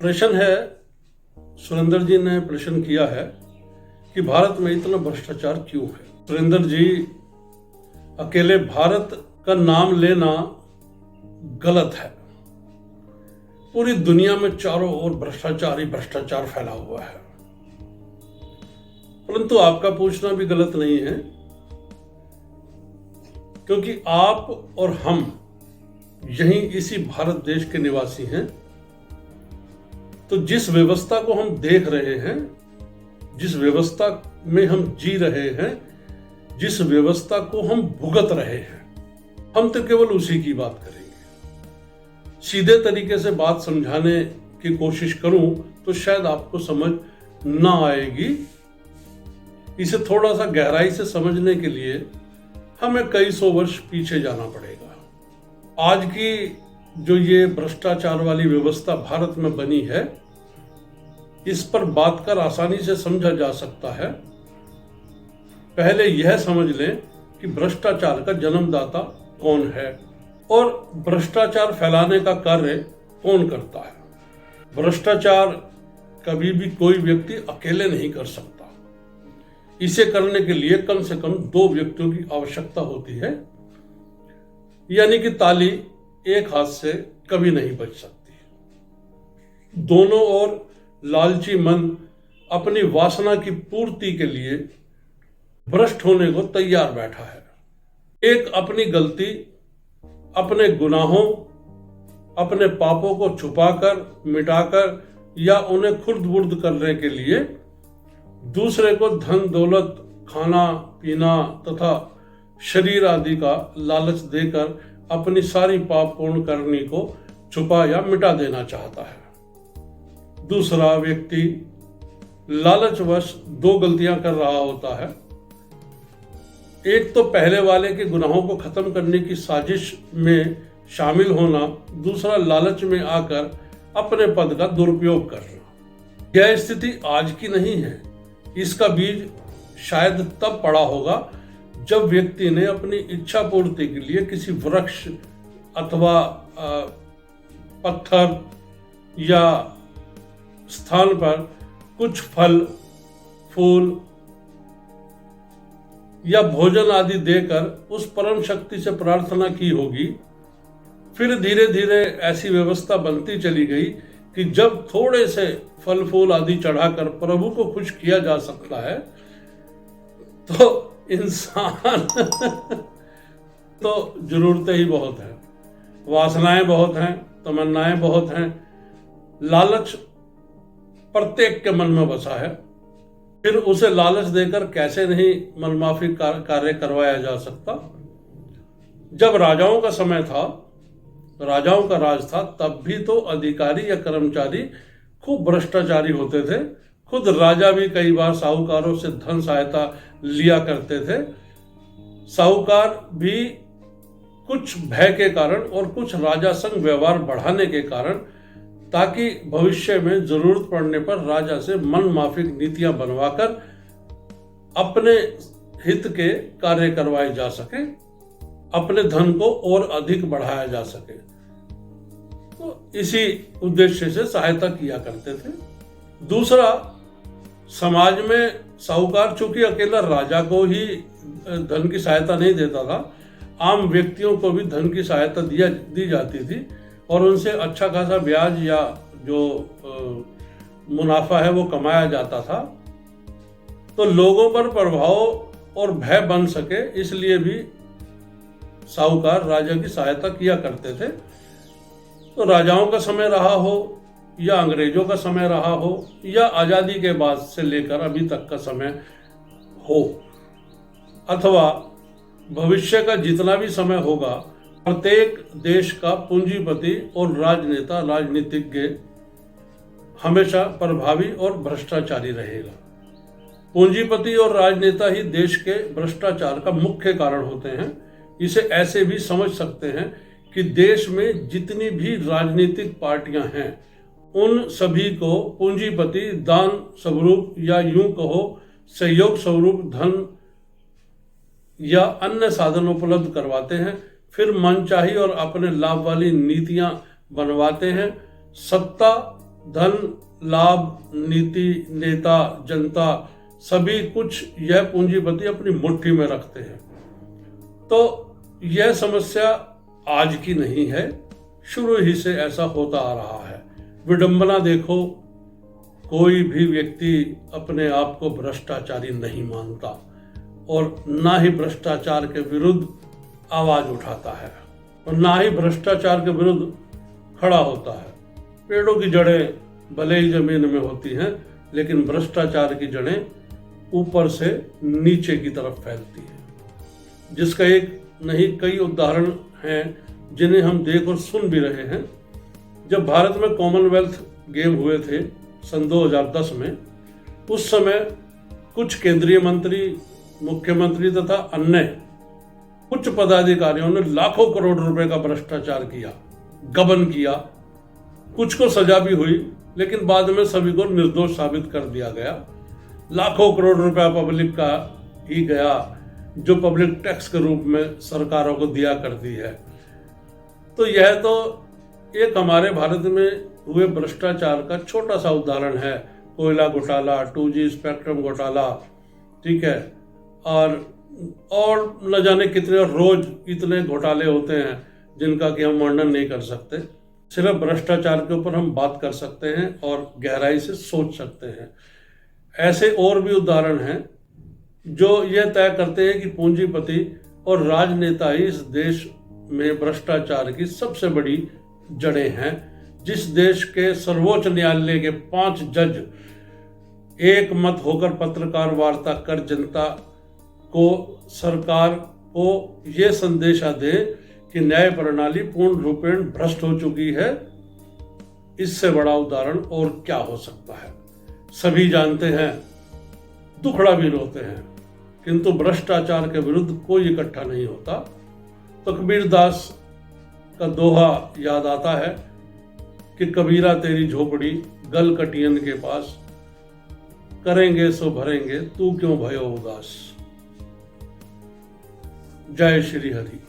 प्रश्न है, सुरेंद्र जी ने प्रश्न किया है कि भारत में इतना भ्रष्टाचार क्यों है। सुरेंद्र जी, अकेले भारत का नाम लेना गलत है। पूरी दुनिया में चारों ओर भ्रष्टाचार ही भ्रष्टाचार फैला हुआ है, परंतु आपका पूछना भी गलत नहीं है, क्योंकि आप और हम यहीं इसी भारत देश के निवासी हैं। तो जिस व्यवस्था को हम देख रहे हैं, जिस व्यवस्था में हम जी रहे हैं, जिस व्यवस्था को हम भुगत रहे हैं, हम तो केवल उसी की बात करेंगे। सीधे तरीके से बात समझाने की कोशिश करूं तो शायद आपको समझ ना आएगी। इसे थोड़ा सा गहराई से समझने के लिए हमें कई सौ वर्ष पीछे जाना पड़ेगा। आज की जो ये भ्रष्टाचार वाली व्यवस्था भारत में बनी है, इस पर बात कर आसानी से समझा जा सकता है। पहले यह समझ लें कि भ्रष्टाचार का जन्मदाता कौन है और भ्रष्टाचार फैलाने का कार्य कौन करता है। भ्रष्टाचार कभी भी कोई व्यक्ति अकेले नहीं कर सकता। इसे करने के लिए कम से कम दो व्यक्तियों की आवश्यकता होती है, यानी कि ताली एक हाथ से कभी नहीं बज सकती। दोनों ओर लालची मन अपनी वासना की पूर्ति के लिए भ्रष्ट होने को तैयार बैठा है। एक अपनी गलती, अपने गुनाहों, अपने पापों को छुपाकर, मिटाकर या उन्हें खुर्द-बुर्द करने के लिए दूसरे को धन दौलत, खाना पीना तथा शरीर आदि का लालच देकर अपनी सारी पाप पूर्ण करनी को छुपा या मिटा देना चाहता है। दूसरा व्यक्ति लालचवश दो गलतियां कर रहा होता है। एक तो पहले वाले के गुनाहों को खत्म करने की साजिश में शामिल होना, दूसरा लालच में आकर अपने पद का दुरुपयोग करना। यह स्थिति आज की नहीं है। इसका बीज शायद तब पड़ा होगा जब व्यक्ति ने अपनी इच्छा पूर्ति के लिए किसी वृक्ष अथवा पत्थर या स्थान पर कुछ फल, फूल या भोजन आदि देकर उस परम शक्ति से प्रार्थना की होगी। फिर धीरे धीरे ऐसी व्यवस्था बनती चली गई कि जब थोड़े से फल फूल आदि चढ़ाकर प्रभु को खुश किया जा सकता है, तो इंसान तो जरूरतें ही बहुत हैं, वासनाएं बहुत हैं, तमन्नाएं बहुत हैं, लालच प्रत्येक के मन में बसा है। फिर उसे लालच देकर कैसे नहीं मनमाफी कार्य करवाया जा सकता। जब राजाओं का समय था, राजाओं का राज था, तब भी तो अधिकारी या कर्मचारी खूब भ्रष्टाचारी होते थे। खुद राजा भी कई बार साहूकारों से धन सहायता लिया करते थे। साहूकार भी कुछ भय के कारण और कुछ राजा संग व्यवहार बढ़ाने के कारण, ताकि भविष्य में जरूरत पड़ने पर राजा से मन माफिक नीतियां बनवाकर अपने हित के कार्य करवाए जा सके, अपने धन को और अधिक बढ़ाया जा सके। तो इसी उद्देश्य से सहायता किया करते थे। दूसरा, समाज में साहूकार चूंकि अकेला राजा को ही धन की सहायता नहीं देता था, आम व्यक्तियों को भी धन की सहायता दी जाती थी और उनसे अच्छा खासा ब्याज या जो मुनाफा है वो कमाया जाता था। तो लोगों पर प्रभाव और भय बन सके, इसलिए भी साहूकार राजा की सहायता किया करते थे। तो राजाओं का समय रहा हो या अंग्रेजों का समय रहा हो या आजादी के बाद से लेकर अभी तक का समय हो, अथवा भविष्य का जितना भी समय होगा, प्रत्येक देश का पूंजीपति और राजनेता, राजनीतिज्ञ हमेशा प्रभावी और भ्रष्टाचारी रहेगा। पूंजीपति और राजनेता ही देश के भ्रष्टाचार का मुख्य कारण होते हैं। इसे ऐसे भी समझ सकते हैं कि देश में जितनी भी राजनीतिक पार्टियां हैं, उन सभी को पूंजीपति दान स्वरूप या यूं कहो सहयोग स्वरूप धन या अन्य साधन उपलब्ध करवाते हैं। फिर मनचाही और अपने लाभ वाली नीतियां बनवाते हैं। सत्ता धन, लाभ, नीति, नेता, जनता सभी कुछ यह पूंजीपति अपनी मुट्ठी में रखते हैं। तो यह समस्या आज की नहीं है, शुरू ही से ऐसा होता आ रहा है। विडंबना देखो, कोई भी व्यक्ति अपने आप को भ्रष्टाचारी नहीं मानता और ना ही भ्रष्टाचार के विरुद्ध आवाज उठाता है और ना ही भ्रष्टाचार के विरुद्ध खड़ा होता है। पेड़ों की जड़ें भले ही जमीन में होती हैं, लेकिन भ्रष्टाचार की जड़ें ऊपर से नीचे की तरफ फैलती हैं, जिसका एक नहीं कई उदाहरण हैं जिन्हें हम देख और सुन भी रहे हैं। जब भारत में कॉमनवेल्थ गेम हुए थे सन 2010 में, उस समय कुछ केंद्रीय मंत्री, मुख्यमंत्री तथा अन्य कुछ पदाधिकारियों ने लाखों करोड़ रुपए का भ्रष्टाचार किया, गबन किया। कुछ को सजा भी हुई, लेकिन बाद में सभी को निर्दोष साबित कर दिया गया। लाखों करोड़ रुपया पब्लिक का ही गया, जो पब्लिक टैक्स के रूप में सरकारों को दिया करती है। तो यह तो एक हमारे भारत में हुए भ्रष्टाचार का छोटा सा उदाहरण है। कोयला घोटाला, 2G स्पेक्ट्रम घोटाला, ठीक है, और न जाने कितने रोज इतने घोटाले होते हैं जिनका कि हम वर्णन नहीं कर सकते। सिर्फ भ्रष्टाचार के ऊपर हम बात कर सकते हैं और गहराई से सोच सकते हैं। ऐसे और भी उदाहरण हैं जो यह तय करते हैं कि पूंजीपति और राजनेता ही इस देश में भ्रष्टाचार की सबसे बड़ी जड़ें हैं। जिस देश के सर्वोच्च न्यायालय के 5 जज एक मत होकर पत्रकार वार्ता कर जनता को, सरकार को यह संदेशा दे कि न्याय प्रणाली पूर्ण रूपेण भ्रष्ट हो चुकी है, इससे बड़ा उदाहरण और क्या हो सकता है। सभी जानते हैं, दुखड़ा भी रोते हैं, किंतु भ्रष्टाचार के विरुद्ध कोई इकट्ठा नहीं होता। तो कबीरदास का दोहा याद आता है कि कबीरा तेरी झोपड़ी गल कटियन के पास, करेंगे सो भरेंगे तू क्यों भयो उदास। जय श्री हरि।